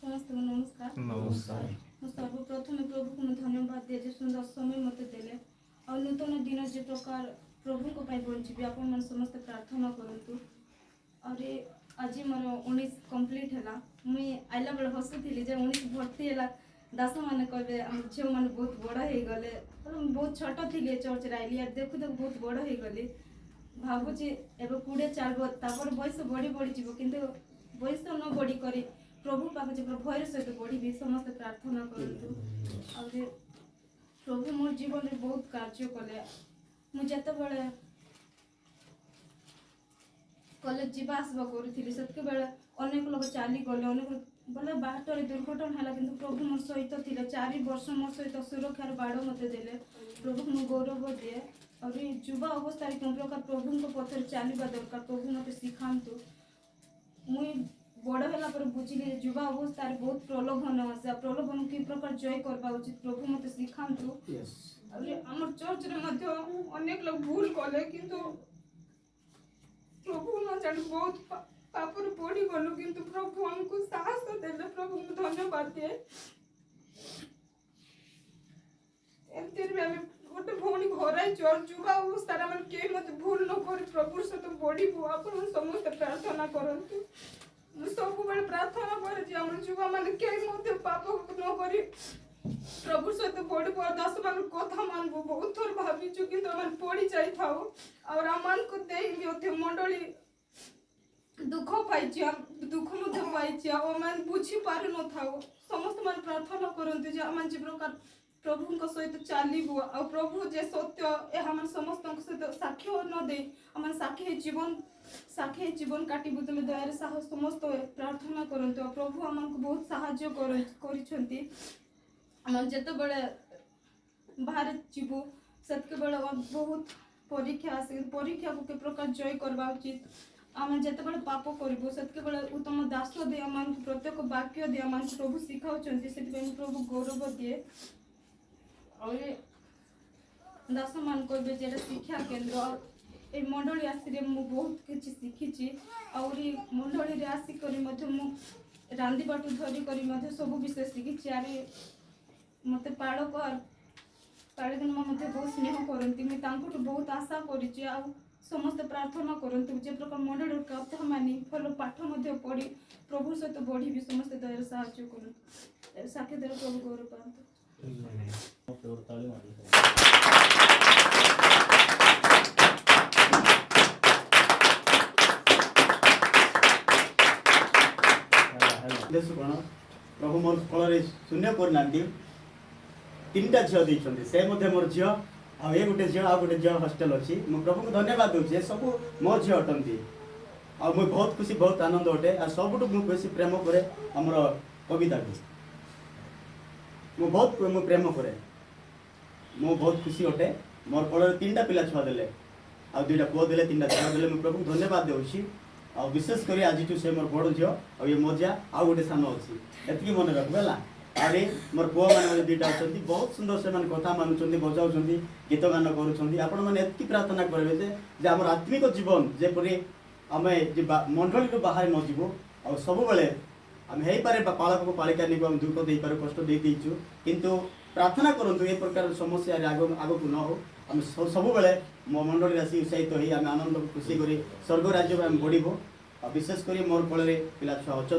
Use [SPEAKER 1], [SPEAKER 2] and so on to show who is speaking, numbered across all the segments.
[SPEAKER 1] समस्त को नमस्कार।
[SPEAKER 2] नमस्कार।
[SPEAKER 1] सर्वप्रथम प्रभु को धन्यवाद दिए जे सुंदर समय मत देले और नूतन दिन जे प्रकार प्रभु को पाई बंची आपण मन समस्त प्रार्थना करंतु और आज मोर 19 कंप्लीट हैला मुई आइला बेले हसुथिली जे 19 भर्ती हैला दास माने कहबे हम झियो माने बहुत बड़ हे गले बहुत छोट थिले चर्च राइली आ देखु देखु बहुत बड़ हे गली भाबुची एबे 20 चालबो तापर बयस बड़ी बड़ी जीवो किंतु बयस न बड़ी करी प्रभु पाखे जे भयर सहित बढ़ी समस्त प्रार्थना करंतु और प्रभु मोर जीवन में बहुत कार्य कले मु जते बेले कॉलेज जीवा आसवा करूଥିଲି सेतके बेले अनेक लोग चाली गले अनेक बोले बाटरे दुर्घटना हैला किंतु प्रभु मोर सहित थिले 4 वर्ष मोर सहित सुरक्षार बाड़ मते देले प्रभु मु गौरव दिए और युवा अवस्था केन प्रकार प्रभु को पथर चलवा दरकार प्रभु मते सिखांतु मुई बड़ होला पर बुझिले युवा अवस्था बहुत प्रलोभन आसे प्रलोभन कि प्रकार जय करबा उचित प्रभु मते सिखांतु और हमर चर्च रे मध्ये अनेक लोग भूल कले किंतु प्रभु न जान बहुत पापर पड़ी गलु किंतु प्रभु हमको साहस देले प्रभु को धन्यवाद दिए एमतिर में गोटे भौणी घराई चर्च युवा अवस्था मन के मत भूल न कर प्रभु से तो बड़ी आपण समस्त प्रार्थना करंतु सब बेले प्रार्थना करे जे हमर युवा माने के मते पाप न करी प्रभु सहित बड़ी बड़ दास मान कथा मानबो बहुत थोर भाबिछु किंतु मन पड़ी जाई थाओ और अमान को देई होते मंडली दुख पाइछि दुख मते पाइछि और मन बुझी पारु न थाओ समस्त मन प्रार्थना करंतु जे अमान जे प्रकार प्रभु को सहित चालिबो और प्रभु जे सत्य ए हमन समस्त को सहित साक्ष्य न दे हमन साक्षी जीवन काटिबो तुम दयारे साहस समस्त प्रार्थना करंतु प्रभु हमन को बहुत सहाय्य करिसंती हम जते बेले बाहर जीवो सेतके बेले बहुत परीक्षा आसे परीक्षा को के प्रकार जय करबा उचित आम जते बेले पाप करबो सेतके बेले उत्तम दास दे अमान प्रत्येक वाक्य दे अमान प्रभु सिखाउचंती सेति प्रभु गौरव दिए और दास मान कहबे जे शिक्षा केंद्र ए मंडली आसी मु बहुत किछि शिखिछि और मंडली रे आसी करी मध्ये मु रांदी बाटू धरी करी मध्ये सब विषय शिखिछि आरे मते पाड़क पाड़क मते बहुत स्नेह करंती मैं तांको बहुत आशा करिछि आ समस्त प्रार्थना करंतु जे प्रकार मंडली कथा मानी फल पाठ मध्ये पढ़ी प्रभु सहित बढ़ी भी समस्त दया सहाय्य करंतु साके दर प्रभु गौरव पांतु
[SPEAKER 3] प्रभु मोर फल शून्य करना 3टा झील देते से मोर झील आ गोटे झील आ गोटे झील हॉस्टल अच्छी मु प्रभु को धन्यवाद दूसरे सब मोर झील अटंती आ मुझे बहुत खुशी बहुत आनंद अटे आ सबुठ मुझे बेसी प्रेम करे आमर कविता को मु प्रेम करे मु बहुत खुशी अटे मोर फल 3टा पिला छुआ देले आ 2टा पुआ देले 3टा झील देले मु प्रभु को धन्यवाद देउछि आ विशेष करी आज से मोर बड़ झील आ ये मजा आ गोटे सान अच्छी एति मन रखबेला अरे मोर पुआ माने 2टा अछंती बहुत सुंदर से मन कथा मानुचंती बजाउचंती गीत गान करूचंती आपण माने एति प्रार्थना करबे जे हमर आत्मिक जीवन जे परि हमें जे मंडली रो बाहर न जीवो और सब बेले हम हेई पारे पालक को पालिका निको हम दुख देई पारे कष्ट देई दीचु किंतु प्रार्थना करंतु ए प्रकार समस्या रे आगो को न हो हम सब बेले मंडली राशि उत्साहित होई हम आनंद खुशी करी स्वर्ग राज्य में हम बढ़िबो विशेष करी मोर फल पिला छुआ अच्छा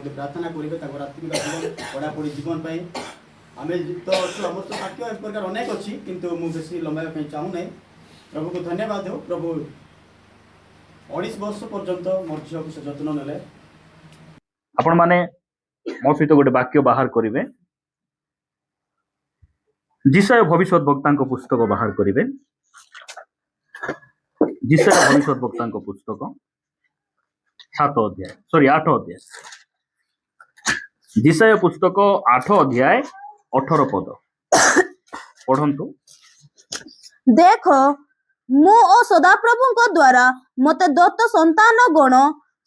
[SPEAKER 3] प्रार्थना करेंगे आत्मिक जीवन पढ़ापढ़ी जीवन आम तो आम तो वाक्य एक प्रकार अनेक अच्छी किंतु मुझे बेसी लंबाई चाहूना प्रभु को धन्यवाद हो प्रभु 19 वर्ष पर्यंत मोर झील को से जत्न नेले
[SPEAKER 2] आपण माने मो सहित गोटे वाक्य बाहर करिवे जिसाय भविष्यत वक्ता पुस्तक बाहर करिवे जिसाय भविष्यत वक्ता पुस्तक 8 अध्याय जिसाय पुस्तक 8 अध्याय 18 पद पढ़ंतु।
[SPEAKER 4] देखो मु ओ सदाप्रभु को द्वारा मते दत्त संतान गण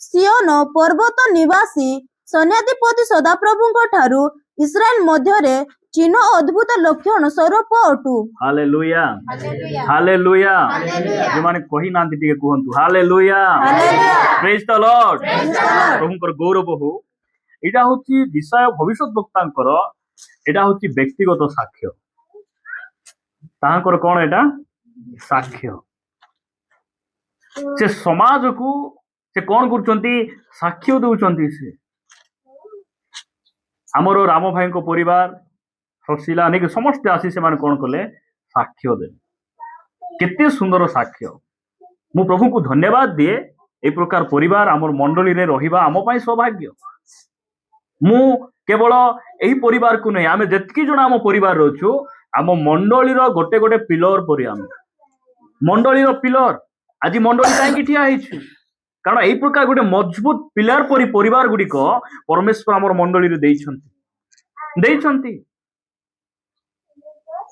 [SPEAKER 4] सियोन पर्वत निवासी सैन्याधिपति सदाप्रभु को ठारू इस्राएल मध्य रे चिन्ह अद्भुत लक्षण स्वरूप अटू।
[SPEAKER 2] हालेलुया हालेलुया जो माने कहि नांती टिके कहंतु हालेलुया प्रेज द लॉर्ड प्रभु कर गौरव हो এটা হচ্ছে বিষয় ভবিষ্যৎ বক্তাঙ্কর এটা হচ্ছে ব্যক্তিগত সাক্ষ্য ତାଙ୍କର କଣ ଏଟା ସାକ୍ଷ୍ୟ ସେ ସମାଜକୁ ସେ କଣ କରୁଛନ୍ତି ସାକ୍ଷ୍ୟ ଦଉଛନ୍ତି ସେ ଆମର ରାମ ଭାଇଙ୍କ ପରିବାର ଶଶିଲା ନେଇକି ସମସ୍ତେ ଆସି ସେମାନେ କଣ କଲେ ସାକ୍ଷ୍ୟ ଦେଲେ କେତେ ସୁନ୍ଦର ସାକ୍ଷ୍ୟ ମୁଁ ପ୍ରଭୁଙ୍କୁ ଧନ୍ୟବାଦ ଦିଏ এই প্রকার পরিবার আমার মন্ডলীরে রহিবা ଆମ ପାଇଁ ସୌଭାଗ୍ୟ ମୁଁ କେବଳ ଏହି ପରିବାରକୁ ନାହିଁ ଆମେ ଯେତିକି ଜଣ ଆମ ପରିବାରରେ ଅଛୁ ଆମ ମଣ୍ଡଳୀର ଗୋଟେ ଗୋଟେ ପିଲର ପରି ଆମେ ମଣ୍ଡଳୀର ପିଲର ଆଜି ମଣ୍ଡଳୀ କାହିଁକି ଠିଆ ହେଇଛୁ କାରଣ এই ପ୍ରକାର ଗୋଟେ ମଜବୁତ ପିଲର ପରି ପରିବାର ଗୁଡ଼ିକ ପରମେଶ୍ୱର ଆମର ମଣ୍ଡଳୀରେ ଦେଇଛନ୍ତି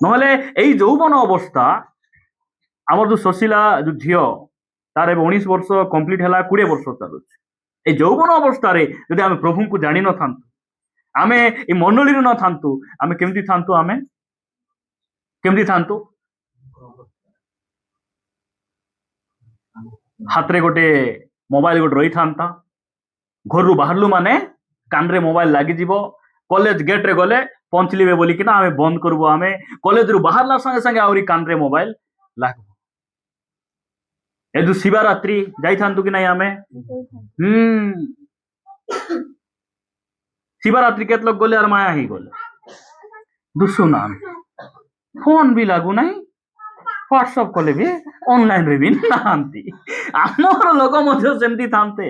[SPEAKER 2] ନହେଲେ এই ଯୌବନ ଅବସ୍ଥା ଆମର ଯୋଉ ଶଶିଲା ଯୋଉ ଝିଅ ତାର ଏବେ 19 ବର୍ଷ କମ୍ପ୍ଲିଟ ହେଲା 20 ବର୍ଷ ଚାଲୁଛି এই ଯୌବନ ଅବସ୍ଥାରେ ଯଦି ଆମେ ପ୍ରଭୁଙ୍କୁ ଜାଣି ନଥାନ୍ତୁ ଆମେ এই ମଣ୍ଡଳୀରେ ନଥାନ୍ତୁ ଆମେ କେମିତି ଥାନ୍ତୁ ହାତରେ ଗୋଟେ ମୋବାଇଲ ଗୋଟେ ରହିଥାନ୍ତା ଘରରୁ ବାହାରିଲୁ ମାନେ କାନରେ ମୋବାଇଲ ଲାଗିଯିବ କଲେଜ ଗେଟରେ ଗଲେ ପହଞ୍ଚିଲିବେ ବୋଲିକିନା ଆମେ ବନ୍ଦ କରିବୁ ଆମେ କଲେଜରୁ ବାହାରିଲା ସାଙ୍ଗେ ସାଙ୍ଗେ ଆହୁରି କାନରେ ମୋବାଇଲ ଲାଗିବ ଏ ଯୋଉ ଶିବରାତ୍ରି ଯାଇଥାନ୍ତୁ କି ନାଇଁ ଆମେ ଶିବରାତ୍ରି କେତେ ଲୋକ ଗଲେ ଆର ମାୟା ହେଇଗଲେ ଦୁଶୁନା ଆମେ ଫୋନ ବି ଲାଗୁନାହିଁ ହ୍ୱାଟ୍ସଆପ କଲେ ବି ଅନଲାଇନରେ ବି ନାହାନ୍ତି ଆମର ଲୋକ ମଧ୍ୟ ସେମିତି ଥାନ୍ତେ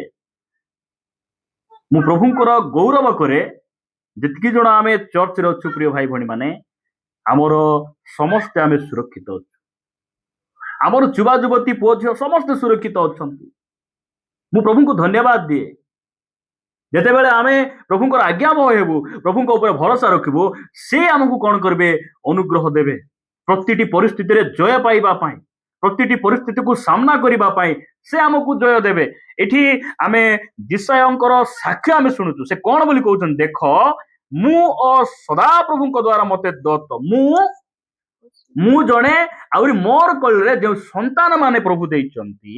[SPEAKER 2] ମୁଁ ପ୍ରଭୁଙ୍କର ଗୌରବ କରେ ଯେତିକି ଜଣ ଆମେ ଚର୍ଚ୍ଚରେ ଅଛୁ ପ୍ରିୟ ଭାଇ ଭଉଣୀ ମାନେ ଆମର ସମସ୍ତେ ଆମେ ସୁରକ୍ଷିତ ଅଛୁ ଆମର ଯୁବା ଯୁବତୀ ପୁଅ ଝିଅ ସମସ୍ତେ ସୁରକ୍ଷିତ ଅଛନ୍ତି ମୁଁ ପ୍ରଭୁଙ୍କୁ ଧନ୍ୟବାଦ ଦିଏ ଯେତେବେଳେ ଆମେ ପ୍ରଭୁଙ୍କର ଆଜ୍ଞାବହ ହେବୁ ପ୍ରଭୁଙ୍କ ଉପରେ ଭରସା ରଖିବୁ ସେ ଆମକୁ କଣ କରିବେ ଅନୁଗ୍ରହ ଦେବେ ପ୍ରତିଟି ପରିସ୍ଥିତିରେ ଜୟ ପାଇବା ପାଇଁ ପ୍ରତିଟି ପରିସ୍ଥିତିକୁ ସାମ୍ନା କରିବା ପାଇଁ ସେ ଆମକୁ ଜୟ ଦେବେ ଏଠି ଆମେ ଜିସାୟଙ୍କର ସାକ୍ଷ୍ୟ ଆମେ ଶୁଣୁଛୁ ସେ କଣ ବୋଲି କହୁଛନ୍ତି ଦେଖ ମୁଁ ଓ ସଦାପ୍ରଭୁଙ୍କ ଦ୍ୱାରା ମତେ ଦତ୍ତ ମୁଁ ଜଣେ ଆହୁରି ମୋର କୋଳରେ ଯେଉଁ ସନ୍ତାନ ମାନେ ପ୍ରଭୁ ଦେଇଛନ୍ତି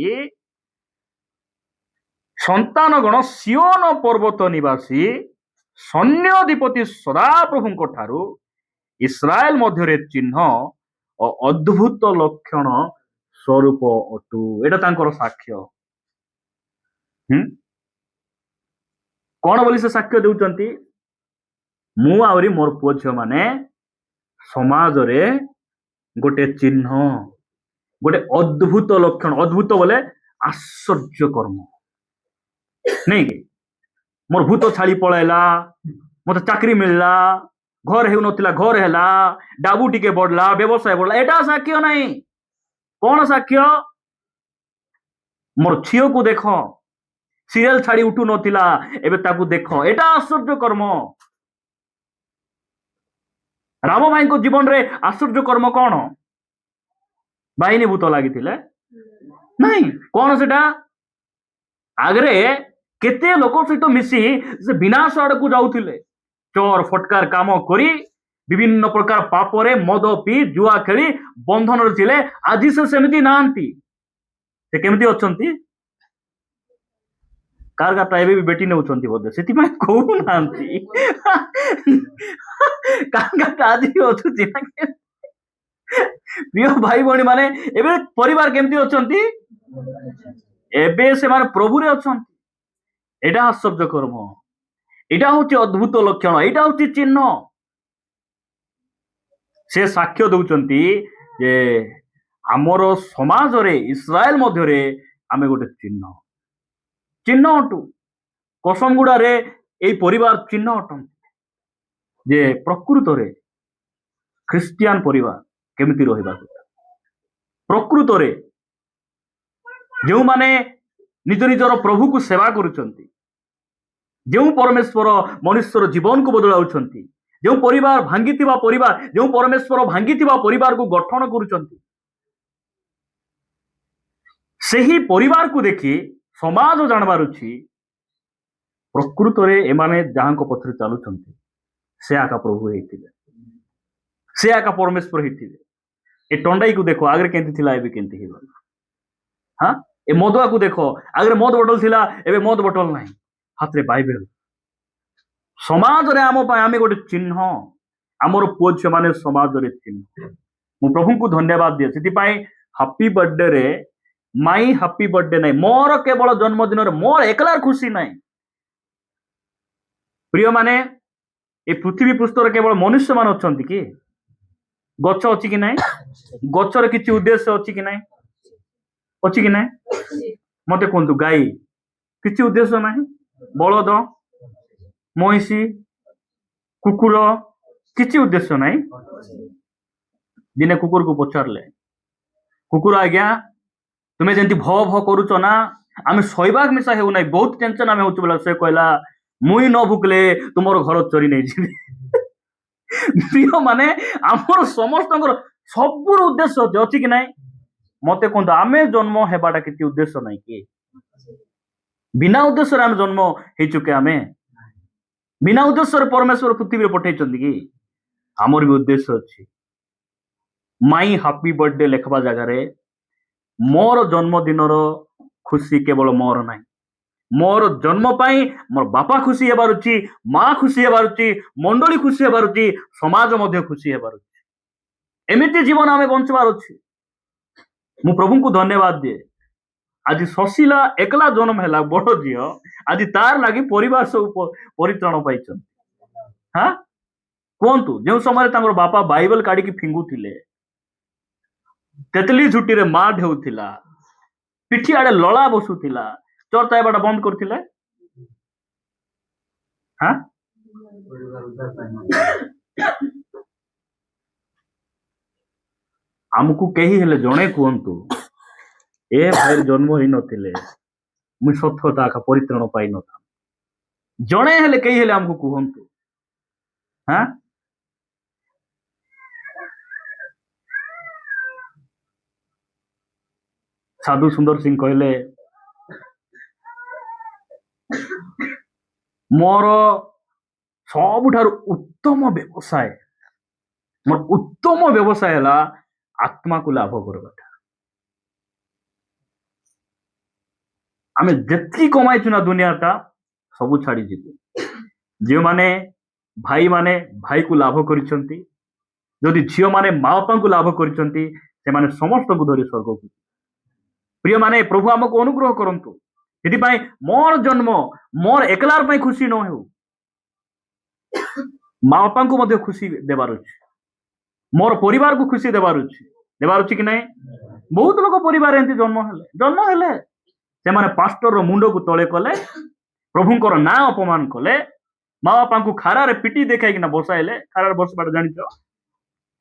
[SPEAKER 2] ସନ୍ତାନ ଗଣ ସିଓନ ପର୍ବତ ନିବାସୀ ସୈନ୍ୟାଧିପତି ସଦାପ୍ରଭୁଙ୍କ ଠାରୁ ଇସ୍ରାଏଲ ମଧ୍ୟରେ ଚିହ୍ନ ଓ ଅଦ୍ଭୁତ ଲକ୍ଷଣ ସ୍ୱରୂପ ଅଟୁ ଏଇଟା ତାଙ୍କର ସାକ୍ଷ୍ୟ କଣ ବୋଲି ସେ ସାକ୍ଷ୍ୟ ଦେଉଛନ୍ତି ମୁଁ ଆହୁରି ମୋର ପୁଅ ଝିଅ ମାନେ ସମାଜରେ ଗୋଟେ ଚିହ୍ନ ଗୋଟେ ଅଦ୍ଭୁତ ଲକ୍ଷଣ ଅଦ୍ଭୁତ ବୋଲେ ଆଶ୍ଚର୍ଯ୍ୟ କର୍ମ ନାଇଁ କି ମୋର ଭୂତ ଛାଳି ପଳେଇଲା ମତେ ଚାକିରି ମିଳିଲା ଘର ହେଉନଥିଲା ଘର ହେଲା ଡାବୁ ଟିକେ ବଢିଲା ବ୍ୟବସାୟ ବଢିଲା ଏଟା ସାକ୍ଷ୍ୟ ନାହିଁ କଣ ସାକ୍ଷ୍ୟ ମୋର ଝିଅକୁ ଦେଖ ସିରିଏଲ ଛାଡି ଉଠୁ ନଥିଲା ଏବେ ତାକୁ ଦେଖ ଏଟା ଆଶ୍ଚର୍ଯ୍ୟ କର୍ମ ରାମ ଭାଇଙ୍କ ଜୀବନରେ ଆଶ୍ଚର୍ଯ୍ୟ କର୍ମ କଣ ବାହିନୀ ଭୂତ ଲାଗିଥିଲେ ନାଇଁ କଣ ସେଟା ଆଗରେ କେତେ ଲୋକ ସହିତ ମିଶି ସେ ବିନାଶ ଆଡକୁ ଯାଉଥିଲେ ଚୋର ଫଟକାର କାମ କରି ବିଭିନ୍ନ ପ୍ରକାର ପାପରେ ମଦ ପିଇ ଜୁଆ ଖେଳି ବନ୍ଧନରେ ଥିଲେ ଆଜି ସେ ସେମିତି ନାହାନ୍ତି ସେ କେମିତି ଅଛନ୍ତି କାରଗାରଟା ଏବେ ବି ବେଟି ନେଉଛନ୍ତି ବୋଧେ ସେଥିପାଇଁ କହୁନାହାନ୍ତି କାରଗାରଟା ଆଜି ବି ଅଛନ୍ତି ପ୍ରିୟ ଭାଇ ଭଉଣୀ ମାନେ ଏବେ ପରିବାର କେମିତି ଅଛନ୍ତି ଏବେ ସେମାନେ ପ୍ରଭୁରେ ଅଛନ୍ତି ଏଇଟା ଆଶ୍ଚର୍ଯ୍ୟ କର୍ମ ଏଇଟା ହଉଛି ଅଦ୍ଭୁତ ଲକ୍ଷଣ ଏଇଟା ହଉଛି ଚିହ୍ନ ସେ ସାକ୍ଷ୍ୟ ଦଉଛନ୍ତି ଯେ ଆମର ସମାଜରେ ଇସ୍ରାଏଲ ମଧ୍ୟରେ ଆମେ ଗୋଟେ ଚିହ୍ନ ଅଟୁ କସମଗୁଡାରେ ଏଇ ପରିବାର ଚିହ୍ନ ଅଟନ୍ତି ଯେ ପ୍ରକୃତରେ ଖ୍ରୀଷ୍ଟିଆନ ପରିବାର କେମିତି ରହିବା କଥା ପ୍ରକୃତରେ ଯେଉଁମାନେ ନିଜ ନିଜର ପ୍ରଭୁକୁ ସେବା କରୁଛନ୍ତି ଯେଉଁ ପରମେଶ୍ୱର ମନୁଷ୍ୟର ଜୀବନକୁ ବଦଳାଉଛନ୍ତି ଯେଉଁ ପରିବାର ଭାଙ୍ଗିଥିବା ପରିବାର ଯେଉଁ ପରମେଶ୍ୱର ଭାଙ୍ଗିଥିବା ପରିବାରକୁ ଗଠନ କରୁଛନ୍ତି ସେହି ପରିବାରକୁ ଦେଖି ସମାଜ ଜାଣିବାର ଅଛି ପ୍ରକୃତରେ ଏମାନେ ଯାହାଙ୍କ ପଥରେ ଚାଲୁଛନ୍ତି ସେ ଆକା ପ୍ରଭୁ ହେଇଥିବେ ସେ ଆକା ପରମେଶ୍ୱର ହେଇଥିବେ ଏ ଟଣ୍ଡାଇକୁ ଦେଖ ଆଗରେ କେମିତି ଥିଲା ଏବେ କେମିତି ହେଇଗଲା ହଁ ଏ ମଦୁଆକୁ ଦେଖ ଆଗରେ ମଦ ବୋଟଲ ଥିଲା ଏବେ ମଦ ବୋଟଲ ନାହିଁ ହାତରେ ବାଇବେଲ समाज रे आम आम गोटे चिन्ह आमर पुओ झील मैंने समाज रे चिन्ह मु प्रभु को धन्यवाद दिए से हापी बर्थडे रे माई हापी बर्थडे नहीं मोर केवल जन्मदिन मोर एकलार खुशी नहीं प्रिय माने ए पृथ्वी पृष्ठर केवल मनुष्य मान अच्छा कि गच अच्छी कि नहीं गचर किसी उद्देश्य अच्छी कि नहीं अच्छी कि नहीं मत कहतु गाई किसी उद्देश्य नहीं बलद महिषी कुकुर किसी उद्देश्य नहीं दिने कुकुर को पचारे कुकुर आज्ञा तुम्हें जमी भ भ करुच ना आम शैबाक मिशा हो ना बहुत टेंशन आम हो बोला से कहला मुई न भुकले तुम घर चोरी नहीं जी प्रिय माने आमर समस्त सब उद्देश्य अच्छी कि नहीं मत कहतु आम जन्म हेबाटा किसी उद्देश्य नहीं कि बिना उद्देश्य आम जन्म हो चुके आम बिना उद्देश्य परमेश्वर पृथ्वी पठे कि आमर भी उद्देश्य अच्छी माई हापी बर्थडे लेखवा जगार मोर जन्मदिन खुशी केवल मोर ना मोर जन्म पाई मोर बापा खुशी हेबार अछि माँ खुशी हेबार अछि मंडली खुशी हेबार अछि समाज मध्य खुशी हेबार अछि एमिति जीवन आमे बंचबार अछि मु प्रभु को धन्यवाद दिए आज शशीला एकला जन्म है बड़ झील आज तार लगी परिवार सब परित्राण पाई हाँ कहतु जो समय बापा बाइबल काढ़ी फिंगुले तेतली झुटी रे माँ ढेउथिला पिठी आड़े लड़ा बसुथिला चोर चाइबाटा बंद करथिले हाँ आमको कही हेले जणे कहतु ए भाई जन्म ही नथिले मु सत्यता का परित्राण पाई न था जणे हेले कही हेले आमको कहतु हाँ साधु सुंदर सिंह कहले मोर सबुठार उत्तम व्यवसाय मोर उत्तम व्यवसाय है आत्मा को लाभ करवाटा आम जी कमाई ना दुनियाटा सबू छाड़ी जीव जो माने भाई माने भाई को लाभ करिसंती जदि झील माने माँ बापा को लाभ करिसंती से माने समस्त को धरी स्वर्ग को प्रिय माने प्रभु आमको अनुग्रह करंतु यदि मोर जन्म मोर एकलार खुशी न हो माँ बापा को मध्य खुशी देवार अछि मोर परिवार को खुशी देवार अछि कि नहीं बहुत लोग परिवार एंती जन्म हेले से माने पास्टर रो मुंड को तले कले प्रभुंकर ना अपमान कले माँ बापा को खारारे पिटी देखाई कि बसाइले खारारे बसबाट जानिछ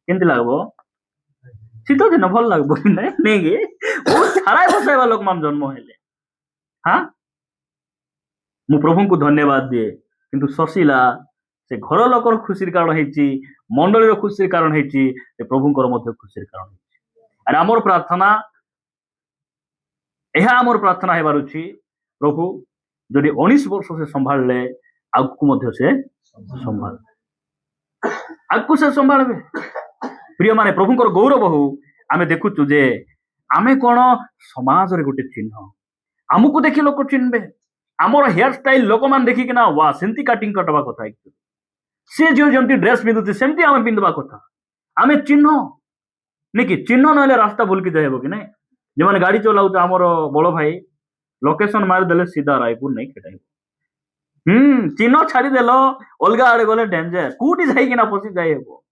[SPEAKER 2] केंती लागबो शीत दिन भल लगबो नहीं बहुत खाराय बसाइबा लोक मान जन्म हेले हाँ मु प्रभु को धन्यवाद दिए किंतु शशीला से घर लोकर खुशी कारण है मंडली खुशी कारण है प्रभुंकर मध्य खुशी कारण है आमर प्रार्थना यह आमर प्रार्थना हेबार अछि प्रभु जदि 19 वर्ष से संभाळले आगु मध्य से संभाळ आगु से संभाळबे प्रिय माने प्रभुंकर गौरव हो आमे देखुचु जे आमे कोन समाज रे गोटे चिन्ह आमको देखि लोक चिन्हबे आमर हेयर स्टाइल लोक मान देखि किना वा सेंती काटिंग कटवा कथा से जो जमती ड्रेस पिंधुचे सेमती आमे पिंधवा कथा आमे चिन्ह निकी चिन्ह नले रास्ता भूल के जाइबो कि नहीं जे माने गाड़ी चलाउ आमर बड़ भाई लोकेशन मार देले सीधा रायपुर नहीं खेटाइबो चिन्ह छाड़ी देलो अलगा आड़े गले डेंजर कूटी जाई किना पसी जाइबो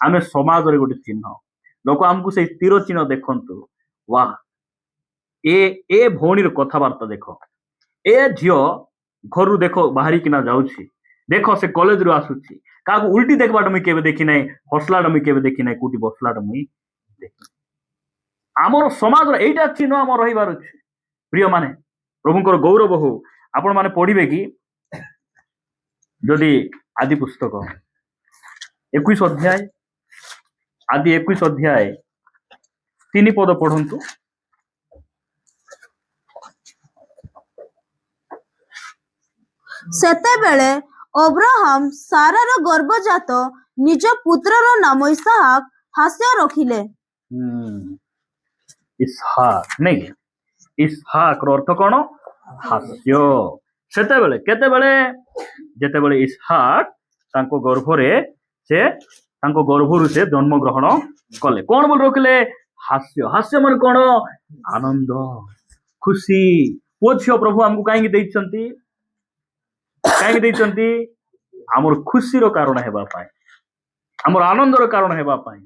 [SPEAKER 2] आमे समाज रे गोटे चिन्ह लोक आमको से तीर चिन्ह देखंतु वाह ए भौणी कथबार्ता देख ए झील घर देख बाहरी किना जाउछि देख से कॉलेज रू आसुछि का उल्टी देखबाट मुई केबे देखि नै हसलाटा मुई केबे देखि नै कोटी बसलाटा मुई देखि आमर समाज एटा चिन्ह आम रहिबार अछि प्रिय माने प्रभुंकर गौरव हो आपण माने पढ़िबे कि जदि आदि पुस्तक 21 अध्याय आदि 21 अध्याय 3 पद पढ़ंतु
[SPEAKER 4] सेतेबेले अब्राहम सारार गर्भजात निज पुत्रर नाम इसहाक हास्य रखिले
[SPEAKER 2] इसहाक नहीं इसहाक रो अर्थ कौन हास्य ସେତେବେଳେ କେତେବେଳେ ଯେତେବେଳେ ଇସହାକ ତାଙ୍କ ଗର୍ଭରେ ସେ ତାଙ୍କ ଗର୍ଭରୁ ସେ ଜନ୍ମ ଗ୍ରହଣ କଲେ। କଣ ବୋଲି ରଖିଲେ? ହାସ୍ୟ। ହାସ୍ୟ ମାନେ କଣ? ଆନନ୍ଦ, ଖୁସି। ପୁଅ ଝିଅ ପ୍ରଭୁ ଆମକୁ କାହିଁକି ଦେଇଛନ୍ତି? କାହିଁକି ଦେଇଛନ୍ତି? ଆମର ଖୁସିର କାରଣ ହେବା ପାଇଁ, ଆମର ଆନନ୍ଦର କାରଣ ହେବା ପାଇଁ।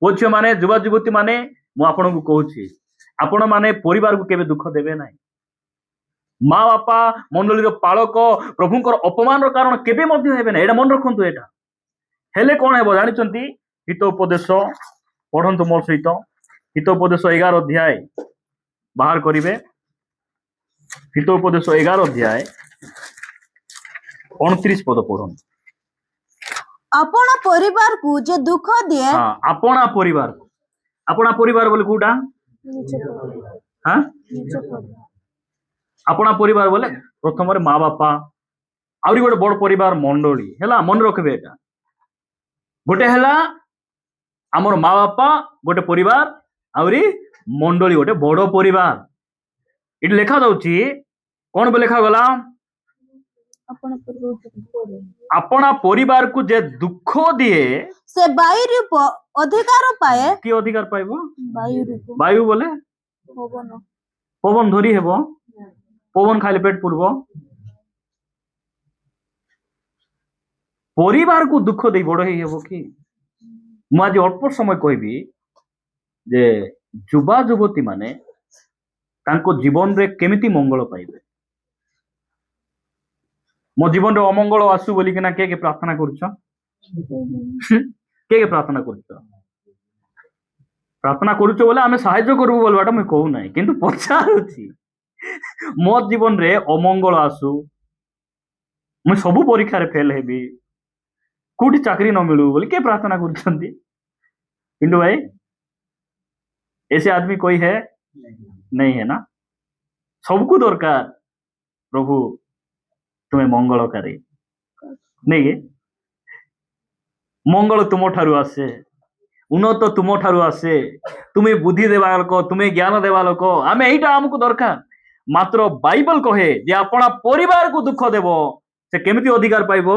[SPEAKER 2] ପୁଅ ଝିଅ ମାନେ, ଯୁବା ଯୁବତୀ ମାନେ, ମୁଁ ଆପଣଙ୍କୁ କହୁଛି, ଆପଣ ମାନେ ପରିବାରକୁ କେବେ ଦୁଃଖ ଦେବେ ନାହିଁ। ମା ବାପା ମଣ୍ଡଳୀର ପାଳକ ପ୍ରଭୁଙ୍କର ଅପମାନର କାରଣ କେବେ ମଧ୍ୟ ହେବେ ନାହିଁ। ଏଇଟା ମନେ ରଖନ୍ତୁ। ଏଇଟା ହେଲେ କଣ ହେବ ଜାଣିଛନ୍ତି? ହିତ ଉପଦେଶ ପଢନ୍ତୁ ମୋ ସହିତ। ହିତ ଉପଦେଶ 11 ଅଧ୍ୟାୟ ବାହାର କରିବେ। ହିତ ଉପଦେଶ 11 ଅଧ୍ୟାୟ 29 ପଦ ପଢନ୍ତୁ।
[SPEAKER 4] ଆପଣ ପରିବାରକୁ ଯେ ଦୁଃଖ ଦିଏ,
[SPEAKER 2] ହଁ, ଆପଣା ପରିବାର। ଆପଣା ପରିବାର ବୋଲେ କୋଉଟା? ହଁ, ଆପଣା ପରିବାର ବୋଲେ ପ୍ରଥମରେ ମା ବାପା, ଆହୁରି ଗୋଟେ ବଡ ପରିବାର ମଣ୍ଡଳୀ ହେଲା। ମନେ ରଖିବେ ଏଟା। ଗୋଟେ ହେଲା ଆମର ମା ବାପା ଗୋଟେ ପରିବାର, ଆହୁରି ମଣ୍ଡଳୀ ଗୋଟେ ବଡ ପରିବାର। ଏଠି ଲେଖା ଯାଉଛି କଣ ବି ଲେଖାଗଲା? ଆପଣା ପରିବାରକୁ ଯେ ଦୁଃଖ ଦିଏ
[SPEAKER 4] ସେ ବାୟୁ ରୂପ ଅଧିକାର ପାଏ।
[SPEAKER 2] କି ଅଧିକାର ପାଇବ?
[SPEAKER 4] ବାୟୁ ରୂପ
[SPEAKER 2] ବାୟୁ ବୋଲେ
[SPEAKER 4] ପବନ।
[SPEAKER 2] ପବନ ଧରି ହେବ? ପବନ ଖାଇଲେ ପେଟ ପୁରିବ? ପରିବାରକୁ ଦୁଃଖ ଦେଇ ବଡ ହେଇ ହେବ କି? ମୁଁ ଆଜି ଅଳ୍ପ ସମୟ କହିବି ଯେ ଯୁବା ଯୁବତୀ ମାନେ ତାଙ୍କ ଜୀବନରେ କେମିତି ମଙ୍ଗଳ ପାଇବେ। ମୋ ଜୀବନରେ ଅମଙ୍ଗଳ ଆସୁ ବୋଲିକିନା କିଏ କିଏ ପ୍ରାର୍ଥନା କରୁଛ? କିଏ କିଏ ପ୍ରାର୍ଥନା କରୁଛ? ପ୍ରାର୍ଥନା କରୁଛ ବୋଲେ ଆମେ ସାହାଯ୍ୟ କରିବୁ ବୋଲବାଟା ମୁଁ କହୁନାହିଁ, କିନ୍ତୁ ପଚାରୁଛି ମୋ ଜୀବନରେ ଅମଙ୍ଗଳ ଆସୁ, ମୁଁ ସବୁ ପରୀକ୍ଷାରେ ଫେଲ ହେବି, କୋଉଠି ଚାକରି ନ ମିଳୁ ବୋଲି କିଏ ପ୍ରାର୍ଥନା କରୁଛନ୍ତି? पिंटू भाई, ऐसे आदमी कोई है? नहीं है ना। सबको दरकार प्रभु तुम्हें मंगल करे, नहीं कि मंगल तुम ठारू आसे, उन्नत तुम ठारू आसे, तुम्हें बुद्धि देवा लोक, तुम्हें ज्ञान देवा लोक, आम यहीटा आमको दरकार। मात्र बाइबल कहे जे अपना परिवार को दुख देव से केमिति अधिकार पाइब?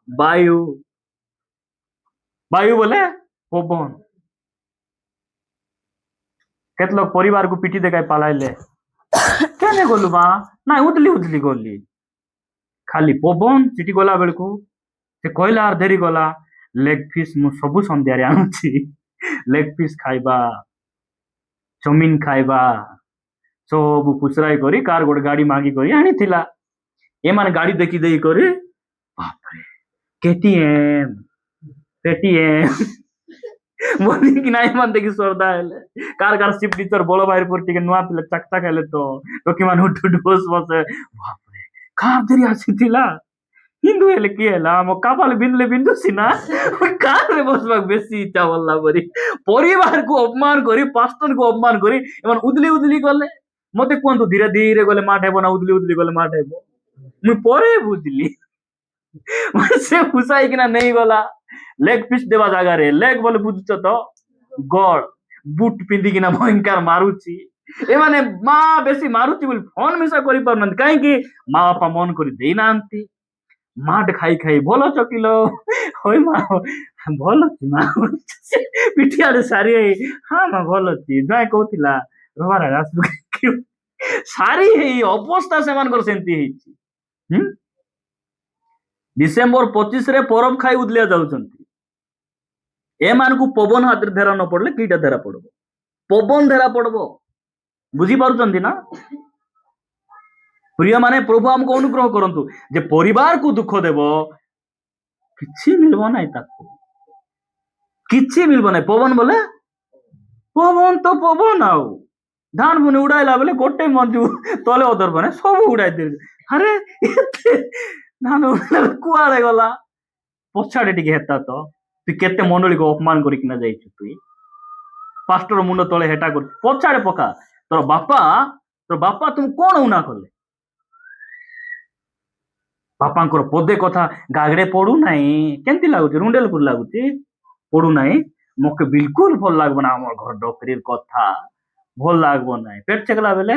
[SPEAKER 2] वायु। वायु बोले पवन। केत लोग परिवार को पिटी देखाई पालाइले क्या गलु बा ना उदली उदली गली खाली पवन चिटी गला बेलू से कहला आर देरी गला लेग पीस मु सबु संध्यारे आनुची लेग पीस खाइबा, चौमिन खाइबा, सब पुसराई करी कार गोटे गाड़ी मागी करी आनी थिला। ए माने गाड़ी देखी देई करी बाप रे केटीएम पेटीएम बोली कि नाइ मान देखि सरदा हेले कार कार सिप टीचर बड़ भाई पर टिके नुआ पिले चकचक हेले तो टोकी मान उठ उठ बस बस बाप रे कार देरी आसीथिला हिंदू हेले की हेला मो कपाल बिंदले बिंदु सिना कार रे बसबाक बेसी इच्छा बोलला परी परिवार को अपमान करी पास्टर को अपमान करी एमान उदली उदली गले मते कोंतु धीरे धीरे गले माठ हेबो ना उदली उदली गले माठ हेबो मु परे बुझली से फुसाई किना नहीं गला लेग पीस देवा जगह रे लेग बोले बुझछ तो गड़ बुट पिंदी किना भयंकर मारुची ए माने माँ बेसी मारुची बोली फोन मिसा करि पारन काहे कि माँ बापा मन करि देई नांती माट खाई खाई भलो चकिलो होय माँ भलो छी माँ पिटिया रे सारी हां माँ भलो छी जाय कहतिला रवारा रास सारी हे अवस्था से मान कर सेंती हेची डिसेंबर 25 रे परब खाई उदलिया जाउछंती ए मान को पवन हाथ धेरा न पड़ले कीटा धेरा पड़बो पवन धेरा पड़बो बुझी पारुचंती ना प्रिय माने प्रभु हमको अनुग्रह करंतु जे परिवार को दुख देबो किछि मिलबो नाही ताको किछि मिलबो नाही पवन बोले पवन तो पवन आउ धान बुने उड़ाइला बेले गोटे मंजू तले अदर बने सब उड़ाई दे अरे धान कुआड़े गला पछाड़े टिके हेता तो तु केते मंडली को अपमान करी किना जाइछु तु पास्टर मुंड तले हेटा कर पछाड़े पका तोर बापा तुम कोन उना करले बापांकर पदे कथा गागड़े पड़ू नाही केंती लागुची रुंडेलपुर लागुची पड़ू नाही मके बिल्कुल भल लागबो ना हमर घर डोकरीर कथा भल लागबो नाही पेट चकला बेले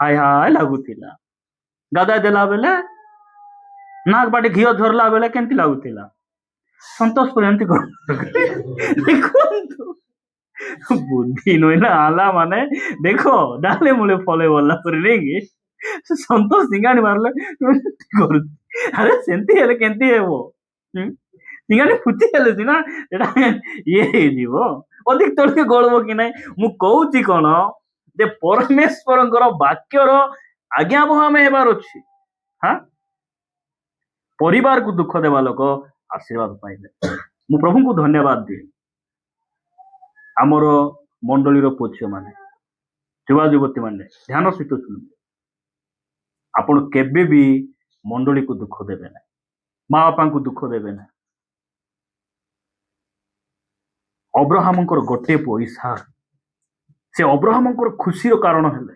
[SPEAKER 2] हाय हाय लागुतिला ଗାଧା ଦେଲା ବେଲେ ନାକ ବାଟେ ଘିଅ ଝରଲା ବେଲେ କେମିତି ଲାଗୁଥିଲା? ସନ୍ତୋଷ ପୁର ଏମିତି ଦେଖନ୍ତୁ ବୁଦ୍ଧି ନୁହେଁ ନା ଆଲା ମାନେ ଦେଖ ଡାଲେ ମୂଳେ ଫଳେ ବଲା ପରେ ନାଇଁ କି ସନ୍ତୋଷ ସିଙ୍ଗାଣି ମାରିଲେ କରୁ ଆରେ ସେମିତି ହେଲେ କେମିତି ହେବ? ସିଙ୍ଗାଣି ଫୁଟି ହେଲେ ସିନା ସେଟା ଇଏ ହେଇଯିବ, ଅଧିକ ତଳକେ ଗଳବ କି ନାହିଁ। ମୁଁ କହୁଛି କଣ ଯେ ପରମେଶ୍ୱରଙ୍କର ବାକ୍ୟର ଆଜ୍ଞାବହ ଆମେ ହେବାର ଅଛି। ହଁ, ପରିବାରକୁ ଦୁଃଖ ଦେବା ଲୋକ ଆଶୀର୍ବାଦ ପାଇବେ। ମୁଁ ପ୍ରଭୁଙ୍କୁ ଧନ୍ୟବାଦ ଦିଏ। ଆମର ମଣ୍ଡଳୀର ପୁଅ ଝିଅମାନେ, ଯୁବା ଯୁବତୀ ମାନେ ଧ୍ୟାନ ସହିତ ଶୁଣନ୍ତୁ। ଆପଣ କେବେ ବି ମଣ୍ଡଳୀକୁ ଦୁଃଖ ଦେବେ ନାହିଁ, ମା ବାପାଙ୍କୁ ଦୁଃଖ ଦେବେ ନାହିଁ। ଅବ୍ରାହମଙ୍କର ଗୋଟିଏ ପୁଅ ଇସାକ, ସେ ଅବ୍ରାହମଙ୍କର ଖୁସିର କାରଣ ହେଲେ।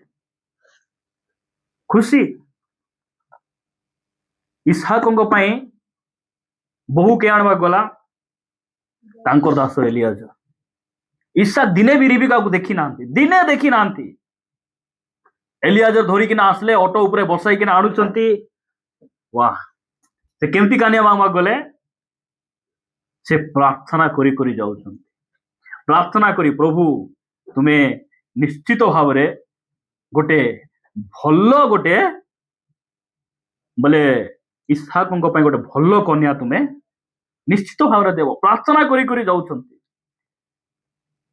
[SPEAKER 2] ଖୁସି ଇସାକଙ୍କ ପାଇଁ ବୋହୂ କେ ଆଣିବାକୁ ଗଲା ତାଙ୍କର ଦାସ ଏଲିଆଜର। ଇସାକ ଦିନେ ବି ରିବିକାକୁ ଦେଖି ନାହାନ୍ତି, ଦିନେ ଦେଖି ନାହାନ୍ତି। ଏଲିଆଜର ଧରିକିନା ଆସିଲେ, ଅଟୋ ଉପରେ ବସାଇକିନା ଆଣୁଛନ୍ତି। ୱାହ, ସେ କେମିତି କାନିଆ ମାମା ଗଲେ? ସେ ପ୍ରାର୍ଥନା କରି କରି ଯାଉଛନ୍ତି, ପ୍ରାର୍ଥନା କରି ପ୍ରଭୁ ତୁମେ ନିଶ୍ଚିତ ଭାବରେ ଗୋଟେ ଭଲ ଗୋଟେ ବୋଲେ ଇସାକଙ୍କ ପାଇଁ ଗୋଟେ ଭଲ କନ୍ୟା ତୁମେ ନିଶ୍ଚିତ ଭାବରେ ଦେବ, ପ୍ରାର୍ଥନା କରି କରି ଯାଉଛନ୍ତି।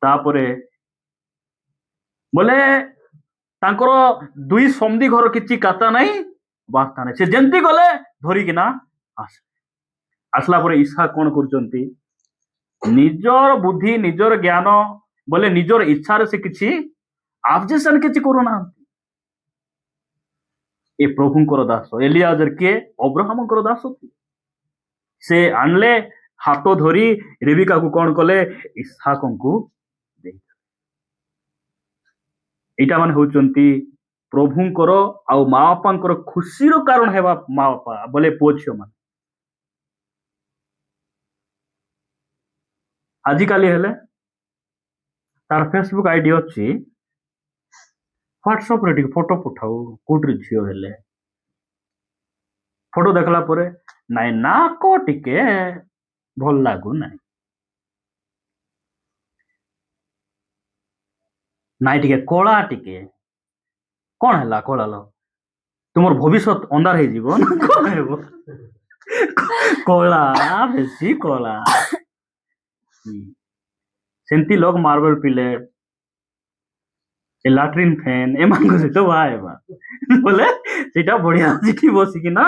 [SPEAKER 2] ତାପରେ ବୋଲେ ତାଙ୍କର ଦୁଇ ସନ୍ଧି ଘର କିଛି କାତା ନାହିଁ, ବାର୍ତ୍ତା ନାହିଁ। ସେ ଯେମିତି ଗଲେ ଧରିକିନା ଆସିଲା ପରେ ଇସାକ କଣ କରୁଛନ୍ତି? ନିଜର ବୁଦ୍ଧି, ନିଜର ଜ୍ଞାନ ବୋଲେ ନିଜର ଇଚ୍ଛାରେ ସେ କିଛି ଅବଜେକ୍ସନ କିଛି କରୁନାହାନ୍ତି। ଏ ପ୍ରଭୁଙ୍କର ଦାସ ଏଲିଆଜର କିଏ? ଅବ୍ରାହମଙ୍କର ଦାସ। ସେ ଆଣିଲେ, ହାତ ଧରି ରେବିକାକୁ କଣ କଲେ? ଇସାକଙ୍କୁ ଦେଇଥିଲେ। ଏଇଟା ମାନେ ହଉଛନ୍ତି ପ୍ରଭୁଙ୍କର ଆଉ ମା ବାପାଙ୍କର ଖୁସିର କାରଣ ହେବା ମା ବାପା ବୋଲେ ପୁଅ ଝିଅ ମାନେ। ଆଜିକାଲି ହେଲେ ତାର ଫେସବୁକ୍ ଆଇଡି ଅଛି, ହ୍ୱାଟ୍ସଆପରେ ଟିକେ ଫଟୋ ପଠାଉ କୋଉଠି ଝିଅ ହେଲେ, ଫଟୋ ଦେଖିଲା ପରେ ନାଇଁ ନାକ ଟିକେ ଭଲ ଲାଗୁନାହିଁ, ନାଇଁ ଟିକେ କଳା, ଟିକେ କଣ ହେଲା କଳା ଲ ତୁମର ଭବିଷ୍ୟତ ଅନ୍ଧାର ହେଇଯିବ ନା କଣ ହେବ? କଳା, ବେଶୀ କଳା। ସେମିତି ଲୋକ ମାର୍ବେଲ ପିଲେ, ଲାଟ୍ରିନ୍ ଫ୍ୟାନ୍ ଏମାନଙ୍କ ସହିତ ବାହା ହେବା ବୋଲେ ସେଇଟା ବଢିଆ ସେଠି ବସିକିନା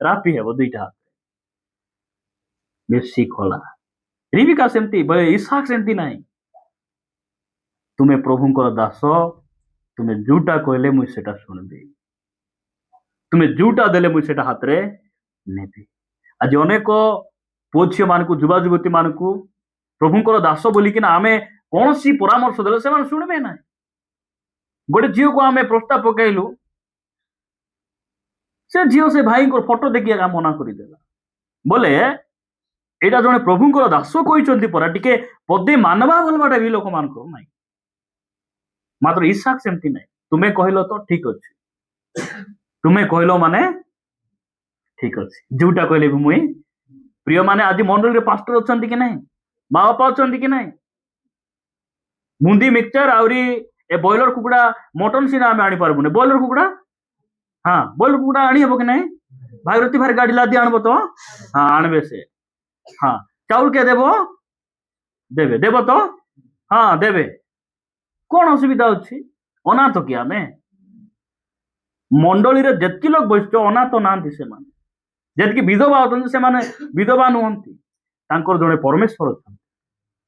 [SPEAKER 2] ରାପି ହେବ ଦୁଇଟା ହାତ। ବେଶୀ କଳା। ରିବିକା ସେମିତି, ବୋଲେ ଇସାକ ସେମିତି ନାହିଁ। ତୁମେ ପ୍ରଭୁଙ୍କର ଦାସ, ତୁମେ ଯୋଉଟା କହିଲେ ମୁଁ ସେଟା ଶୁଣିବି, ତୁମେ ଯୋଉଟା ଦେଲେ ମୁଁ ସେଟା ହାତରେ ନେବି। ଆଜି ଅନେକ ପୁଅ ଝିଅ ମାନଙ୍କୁ, ଯୁବା ଯୁବତୀ ମାନଙ୍କୁ ପ୍ରଭୁଙ୍କର ଦାସ ବୋଲିକିନା ଆମେ କୌଣସି ପରାମର୍ଶ ଦେଲେ ସେମାନେ ଶୁଣିବେ ନାହିଁ। ଗୋଟେ ଝିଅକୁ ଆମେ ପ୍ରସ୍ତାବ ପକେଇଲୁ, ସେ ଝିଅ ସେ ଭାଇଙ୍କର ଫଟୋ ଦେଖି ଏକା ମନା କରିଦେଲା। ବୋଲେ ଏଇଟା ଜଣେ ପ୍ରଭୁଙ୍କର ଦାସ କହିଛନ୍ତି ପରା, ଟିକେ ପଦେ ମାନବା ବୋଲବାଟା ବି ଲୋକମାନଙ୍କର ନାହିଁ। ମାତ୍ର ଇସାକ ସେମିତି ନାହିଁ। ତୁମେ କହିଲ ତ ଠିକ ଅଛି, ତୁମେ କହିଲ ମାନେ ଠିକ ଅଛି, ଯୋଉଟା କହିଲେ ବି ମୁଇଁ। ପ୍ରିୟ ମାନେ, ଆଜି ମଣ୍ଡଳୀରେ ପାଷ୍ଟର ଅଛନ୍ତି କି ନାହିଁ? ମା ବାପା ଅଛନ୍ତି କି ନାହିଁ? ବୁନ୍ଦି ମିକ୍ସଚର ଆହୁରି ଏ ବ୍ରଏଲର କୁକୁଡ଼ା ମଟନ ସିନା ଆମେ ଆଣିପାରିବୁନି, ବ୍ରଏଲର କୁକୁଡ଼ା, ହଁ ବ୍ରଏଲର କୁକୁଡ଼ା ଆଣି ହେବ କି ନାହିଁ? ଭାଗରତୀ ଭାରି ଗାଡି ଲାଦି ଆଣବ ତ? ହଁ ଆଣବେ ସେ। ହଁ, ଚାଉଳ କେ ଦେବ? ଦେବେ, ଦେବ ତ? ହଁ ଦେବେ। କଣ ଅସୁବିଧା ଅଛି? ଅନାଥ କି ଆମେ? ମଣ୍ଡଳୀରେ ଯେତିକି ଲୋକ ବସିଛ ଅନାଥ ନାହାନ୍ତି ସେମାନେ। ଯେତିକି ବିଧବା ଅଛନ୍ତି ସେମାନେ ବିଧବା ନୁହନ୍ତି, ତାଙ୍କର ଜଣେ ପରମେଶ୍ୱର ଅଛନ୍ତି।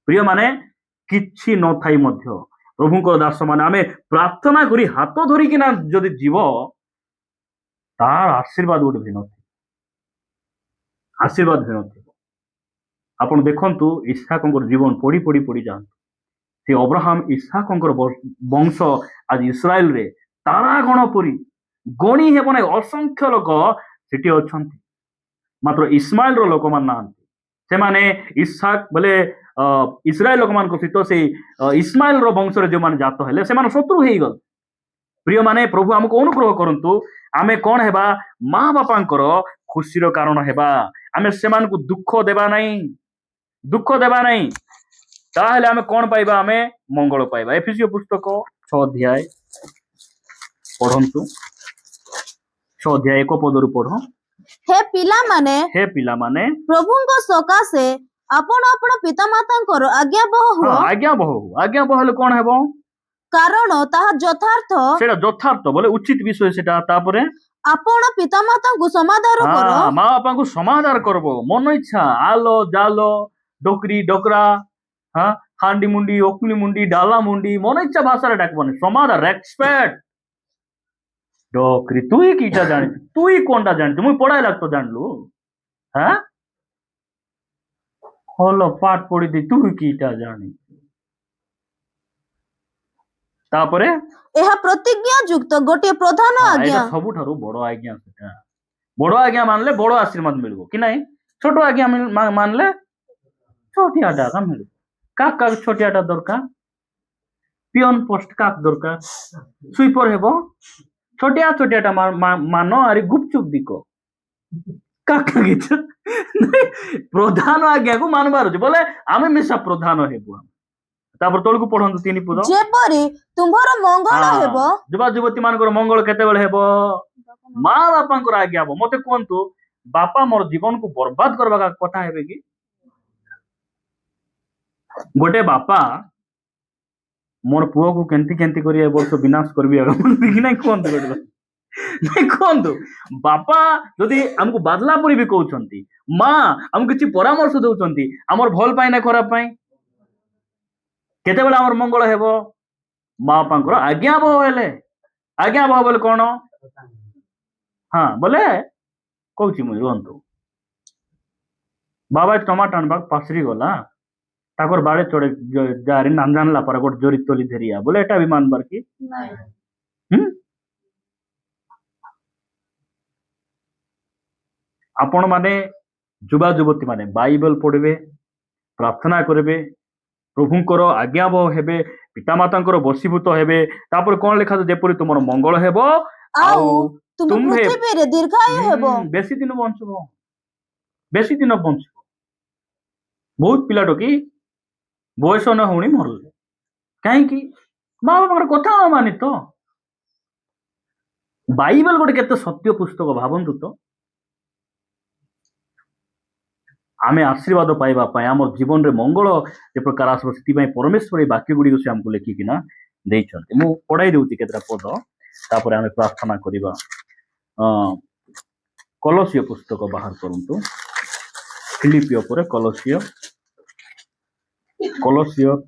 [SPEAKER 2] ପ୍ରିୟ ମାନେ, କିଛି ନଥାଇ ମଧ୍ୟ ପ୍ରଭୁଙ୍କର ଦାସ ମାନେ ଆମେ ପ୍ରାର୍ଥନା କରି ହାତ ଧରିକିନା ଯଦି ଯିବ, ତାର ଆଶୀର୍ବାଦ ଗୋଟେ ଭିନ୍ନ ଥିବ, ଆଶୀର୍ବାଦ ଭିନ୍ନ ଥିବ। ଆପଣ ଦେଖନ୍ତୁ ଇସାକଙ୍କର ଜୀବନ ପଢି ପଢି ପଢି ଯାଆନ୍ତୁ। ସେ ଅବ୍ରାହମ ଇସାକଙ୍କର ବଂଶ ଆଜି ଇସ୍ରାଏଲରେ ତାରାଗଣ ପରି ଗଣି ହେବ ନାହିଁ, ଅସଂଖ୍ୟ ଲୋକ ସେଠି ଅଛନ୍ତି। ମାତ୍ର ଇସ୍ମାଏଲର ଲୋକମାନେ ନାହାନ୍ତି। ସେମାନେ ଇସାକ ବୋଲେ ଇସ୍ରାଏଲ ଲୋକମାନଙ୍କ ସହିତ ସେଇ ଇସ୍ମାଏଲର ବଂଶରେ ଯେଉଁମାନେ ଜାତ ହେଲେ ସେମାନେ ଶତ୍ରୁ ହେଇଗଲେ। प्रिय माने प्रभु हमको अनुग्रह करंतु आमे कौन हेबा माँ बापांकर खुशीर कारण हेबा आमे सेमान को दुख देबा नहीं ताहले आमे कौन पाइबा आमे मंगल पाइबा एफिसियो पुस्तक 6 अध्याय पढ़ंतु 6 अध्याय 1 पदरु पढ़
[SPEAKER 4] हे पिलामाने
[SPEAKER 2] हे पिला माने
[SPEAKER 4] प्रभुଙ୍କ सकाशे आपण आपण पितामाताଙ୍କର आज्ञाबह हुଅ
[SPEAKER 2] आज्ञा बहले कौन हेबो
[SPEAKER 4] କାରଣ ତାହା ଯଥାର୍ଥ
[SPEAKER 2] सेटा यथार्थ बोले उचित विषय सेटा तापरे
[SPEAKER 4] ଆପଣ ପିତାମାତାଙ୍କୁ ସମାଦର କର
[SPEAKER 2] माँ बापा को समाधान करबो मन इच्छा आलो जालो डोकरी डोकरा हाँ हांडी मुंडी ओकुली मुंडी डाला मुंडी मन इच्छा भाषा रे डाकबने समाधान रेस्पेक्ट डोकरी तू ही कीटा जानी तू ही कोंडा जानी मुई पढ़ाई लागतो जानलु हाँ हलो पाठ पढ़ी दी तू ही कीटा जानी तापरे
[SPEAKER 4] ଏହା ପ୍ରତିଜ୍ଞା ଯୁକ୍ତ ଗୋଟିଏ ପ୍ରଧାନ ଆଜ୍ଞା
[SPEAKER 2] ସବୁଠାରୁ ବଡ ଆଜ୍ଞା ସେଟା ବଡ ଆଜ୍ଞା ମାନିଲେ ବଡ ଆଶୀର୍ବାଦ ମିଳିବ କି ନାହିଁ ଛୋଟ ଆଜ୍ଞା ମାନିଲେ ଛୋଟିଆଟା ମିଳିବ କାକ ଛୋଟିଆଟା ଦରକାର ପିଅନ ପୋଷ୍ଟ କାକ ଦରକାର ସୁଇପର ହେବ ଛୋଟିଆଟା ମାନ ଆରି ଗୁପଚୁପ ବିକ କାକ କିଛି ପ୍ରଧାନ ଆଜ୍ଞାକୁ ମାନବାର ଅଛି ବୋଲେ ଆମେ ମିଶା ପ୍ରଧାନ ହେବୁ तापर तळकु पढंतु 3 पद
[SPEAKER 4] ଯେପରି ତୁମ୍ଭର ମଙ୍ଗଳ ହେବ
[SPEAKER 2] युवा युवती मानकर मंगल केतेबेले हेबो माँ बापांकर आज्ञा हबो मते कोंतु बापा मोर जीवन को बर्बाद करबा का कथा हेबे कि गोटे बापा मोर पुओ को केंती करी ए वर्ष विनाश करबी कि नहीं कोंतु गोटे नहीं कोंतु बापा जदि हमको बादला पड़ी भी कहउछंती माँ हम किछि परामर्श दउछंती हमर भल पाई ना खराब पाई केते बेला हमर मंगल हेबो माँ बापांकर आज्ञा बह बोले कौन हाँ बोले कहूँ मुझे रुहतु बाबा टमाटर आनबा पासरी गला ताकर बाड़े चढ़े जारी नाम जानला पर गोटे जोरी तोली धरिया बोले एटा भी मानबार की आपण माने युवा युवती माने बाइबल पढ़े प्रार्थना करेंगे प्रभुंकर आज्ञाबह हेबे पितामातांकर बसीभूत हेबे तापर कौन लिखा जेपरि तुमर मंगल हेबो
[SPEAKER 4] ଆଉ ତୁମେ ପୃଥିବୀରେ ଦୀର୍ଘାୟୁ ହେବ
[SPEAKER 2] बेसी दिन बंचबो बहुत पिलाटो की बयस न होनी मरले कहीं माँ बापा कथा न मानि तो बाइबल गोटे केते सत्य पुस्तक भावंतु तो आमे आशीर्वाद पाइबा पाए आम जीवन रे मंगल जे प्रकार आसब से परमेश्वर ये वाक्य गुड़ी से आमको लिखिकिना देइछन्ते मु पढ़ाई देउती केतरा पद तापर आमे प्रार्थना करिबा कलसिय पुस्तक बाहर करंतु फिलिपियो पर कलसिय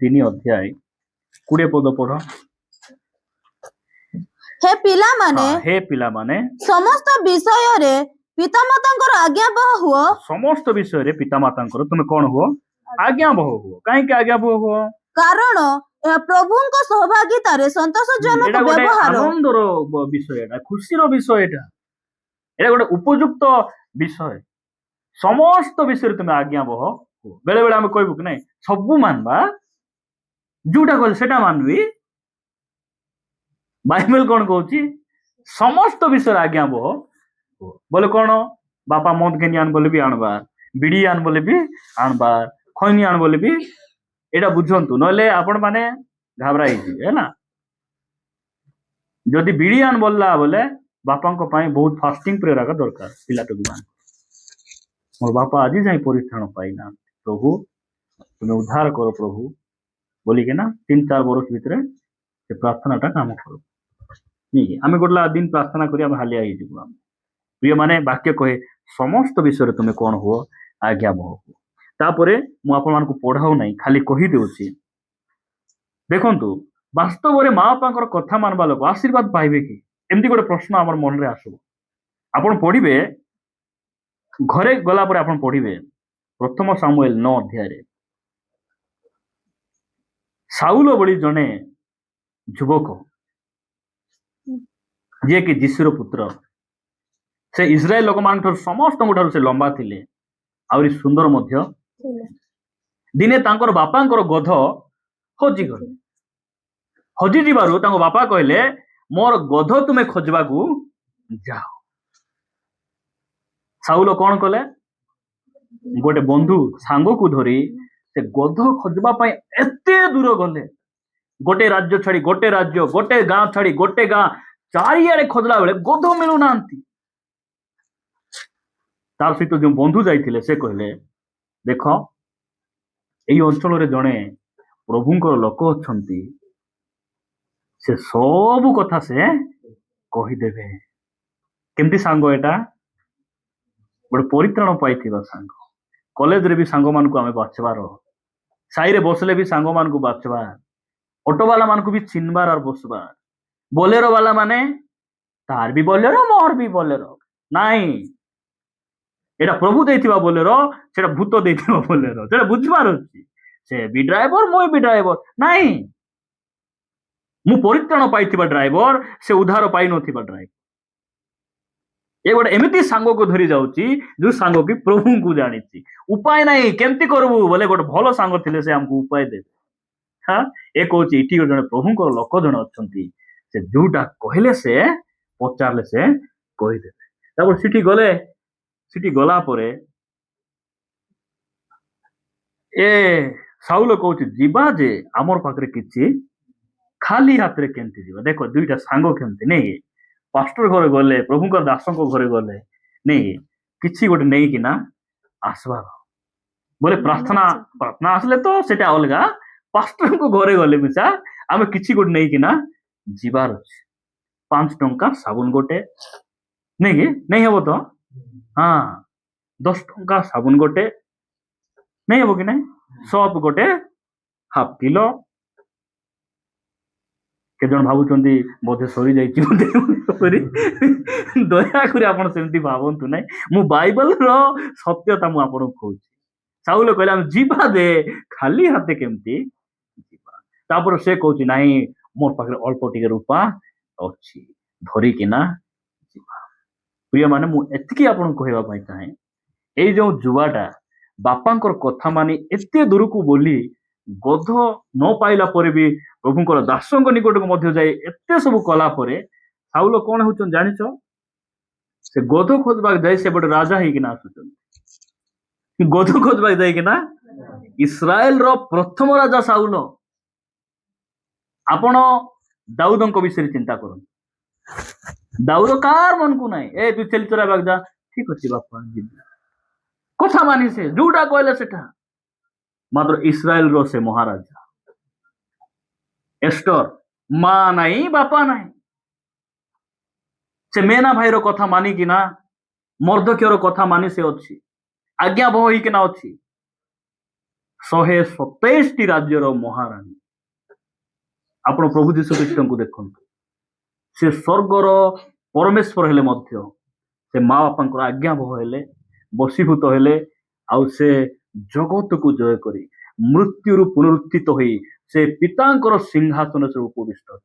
[SPEAKER 2] 3 अध्याय 20 पद पढ़
[SPEAKER 4] हे पिलामाने समस्त विषय रे पितामातांकर आज्ञाबह हुओ
[SPEAKER 2] समस्त विषय रे पितामातांकर तुमे कोन हुओ आज्ञाबह हुओ काहे के आज्ञाबह हुओ
[SPEAKER 4] कारण ଏହା ପ୍ରଭୁଙ୍କ ସହଭାଗିତାରେ ସନ୍ତୋଷଜନକ ବ୍ୟବହାର
[SPEAKER 2] ଆନନ୍ଦର ବିଷୟ ଏଟା ଖୁସିର ବିଷୟ ଏଟା ଗୋଟେ ଉପଯୁକ୍ତ ବିଷୟ ସମସ୍ତ ବିଷୟରେ ତୁମେ ଆଜ୍ଞାବହ ବେଳେ ବେଳେ ଆମେ କହିବୁ କି ନାଇଁ ସବୁ ମାନବା ଯୋଉଟା କହିଲେ ସେଟା ମାନବି ବାଇବେଲ କଣ କହୁଛି ସମସ୍ତ ବିଷୟରେ ଆଜ୍ଞାବହ बोले कौन बापा मद केनी आन बोले भी आणबार बिड़ी आन बोले भी आणबार खैनी आन बोले भी एटा बुझंतु नले आपण माने घाबराई है ना जदि बिड़ी आन बोलला बोले बापा को पाई बहुत फास्टिंग प्रेयर का दरकार पिला तो मान मोर बापा आज जाई परित्राण पाइना प्रभु तुम्हें उद्धार करो प्रभु बोली के ना 3-4 वर्ष भीतर से प्रार्थनाटा काम करो नहीं आमे गोटला दिन प्रार्थना करी हम हालिया ही जीव प्रिय माने वाक्य कहे समस्त विषय तुम्हें कौन हुओ आज्ञाबह हुओ तापरे मु आपण मानकु पढ़ाऊ नहीं खाली कही देउछि देखंतु वास्तव रे माँ बापांकर कथा मानबा लोक आशीर्वाद पाइबे कि एमती गोटे प्रश्न हमर मन रे आसबो आपण पढ़िबे घरे गला पर आपण पढ़िबे प्रथम सामुएल 9 अध्याय रे साउल बड़ी जने युवक जे कि जिसुर पुत्र से इस्राएल लोक मान समस्त से लंबा थिले आउरी सुंदर मध्य दिने तांकर बापांकर गध हजी गले हजी जीवारु तांको बापा कहले मोर गध तुमे खोजबाकू जाओ। साउल कौन कले गोटे बंधु सांग को धरी से गध खोजबा पाई एते दूर गले, गोटे राज्य छाड़ी गोटे राज्य, गोटे गां छाड़ी गोटे गां, चारिआडे खोजला बेले गध मिलू नांती। तार सहित जो बंधु जाइथिले से कहले देख एई अंचल रे जणे प्रभुंकर लोक अछंती, से सब कथा से कहिदेबे। केमती सांग एटा गोटे परित्राण पाइथिबा सांग। कॉलेज रे भी सांग मान को आमे बाछबार, साई रे बसले भी सांग मान को बाछबार, ऑटो वाला मान को भी चिन्हबार और बसबार, बोलेरो वाला माने तार भी बोलेरो मोर भी बोलेरो नाई, एटा प्रभु देथिबा बोलेरो सेटा भूत देथिबा बोलेरो, सेटा बुझबार अछि। से भी ड्राइवर मोय भी ड्राइवर नाई, मु परित्राण पाइथिबा ड्राइवर से उद्धार पाइ नथिबा ड्राइवर। ये गोटे एमिति सांग को धरी जाउची जो सांग की प्रभु को जानिची। उपाय नहीं केमती करबू बोले गोटे भलो सांग थिले से हमको उपाय देबे। हाँ ए कहूची इठी जने प्रभु को लोक जने अछंती, से जोटा कहले से पचारले से कहि देबे। तापर सिटी गले, सिटी गला परे ए साउल कहूची जीवा जे हमर पाखरे किछि खाली हाथ रे केमती जीवा। देखो दुईटा सांग केमती नहीं, पास्टर घरे गले, प्रभुकर दासों घरे गले नहीं किछि गोटे नहीं कि ना आसबार बोले प्रार्थना प्रार्थना आसले तो सेटा अलगा, पास्टर को घरे गले मिसा आमे किछि गोटे नहीं कि ना जीवार अछि। 5 टंका साबुन गोटे नहीं कि नहीं हबो तो, हाँ 10 टंका साबुन गोटे नहीं हबो कि नहीं, सब गोटे हाफ किलो। केजन भावुचंदी बोधे सरी जाइछि बोधे दया करी आपण सेमती भावंतु नै, मु बाइबल रो सत्यता मु आपण कहूछि। साउल कहला हम जीवा दे खाली हाथे केमती जीवा। तापर से कहूछि नाही मोर पाखरे अल्प टिके रूपा अछि धरी किना जीवा। प्रिय माने मु एतकी आपण कहबा पई चाहे एई जो जुवाटा बापांकर कथा मानी एते दूर को बोली गध न पाइला परे भी प्रभुंकर दासंग निकट को मध्य जाए एते सब कला परे साउल कौन होचन जानिछ, से गध खोजबा जाए से बड़ राजा ही कि ना आसुचन, गध खोजबा जाए कि ना इस्राएल रो प्रथम राजा साउल। आपण दाऊदंक विषय चिंता करन, दाऊद कार मन को नाही ए तू चली चला बाग जा, ठीक अछि बापा जिबा कथा मानी से जोटा कहले सेटा। मात्र इस्राएल रो से महाराजा एस्टर मां नहीं बापा नहीं, से मेना भाई रो कथा मानी कि ना मर्दक्य रो कथा मानी से अछि, आज्ञा बह ही कि ना अछि। 127 टी राज्य रो महारानी आपण प्रभु जीशु ख्रीष्ट को देखंतु, से स्वर्ग रो परमेश्वर हेले मध्य से माँ बापा आज्ञा बह हेले बसीभूत हेले, आउ से जगत को जय करी मृत्यु पुनरुत्थित होई से पितांकर सिंहासन से उपविष्ट।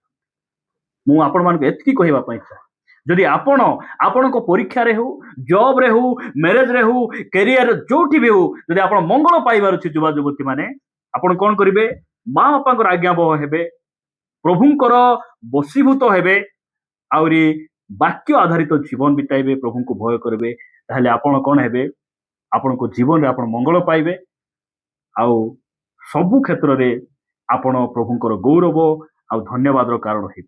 [SPEAKER 2] मु आपण मान एतकी कहबा पई चाहे जदि आपण आपण को परीक्षा रे हो, जॉब रे हो, मैरिज रे हो, कैरियर जोठी भी हो, जदि आपण मंगल पाइबार अछि युवा युवती माने आपण कोन करिवे माँ बापांकर आज्ञा बह हेबे, प्रभुंकर बसीभूत हेबे, आउरी वाक्य आधारित जीवन बिताइबे, प्रभु को भय करिवे, ताहले आपण कोन हेबे आपण को जीवन रे आपण मंगल पाइबे, आउ सबु क्षेत्र रे आपण प्रभुंकर गौरव आउ धन्यवाद रो कारण हेबे।